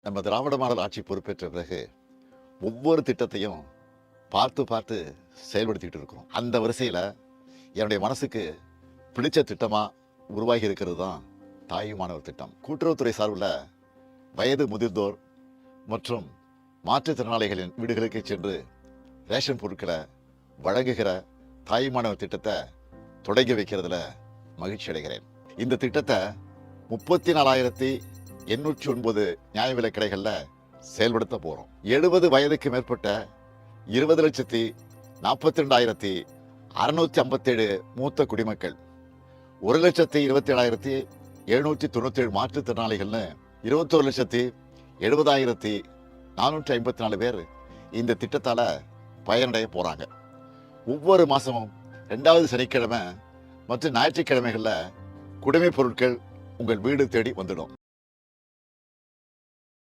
நம்ம திராவிட மாடல் ஆட்சி பொறுப்பேற்ற பிறகு ஒவ்வொரு திட்டத்தையும் பார்த்து பார்த்து செயல்படுத்திக்கிட்டு இருக்கிறோம். அந்த வரிசையில் என்னுடைய மனசுக்கு பிடிச்ச திட்டமாக உருவாகி இருக்கிறது தான் தாயுமானவர் திட்டம். கூட்டுறவுத்துறை சார்பில் வயது முதிர்ந்தோர் மற்றும் மாற்றுத்திறனாளிகளின் வீடுகளுக்கு சென்று ரேஷன் பொருட்களை வழங்குகிற தாயுமானவர் திட்டத்தை தொடங்கி வைக்கிறதுல மகிழ்ச்சி அடைகிறேன். இந்த திட்டத்தை 34,809 நியாய விலைக் கடைகளில் செயல்படுத்த போகிறோம். 70 வயதுக்கு மேற்பட்ட 20,42,657 மூத்த குடிமக்கள், 1,27,797 மாற்றுத்திறனாளிகள்னு 21,70,70,454 பேர் இந்த திட்டத்தால் பயனடைய போகிறாங்க. ஒவ்வொரு மாதமும் 2வது சனிக்கிழமை மற்றும் ஞாயிற்றுக்கிழமைகளில் குடிமைப் பொருட்கள் உங்கள் வீடு தேடி வந்துடும்.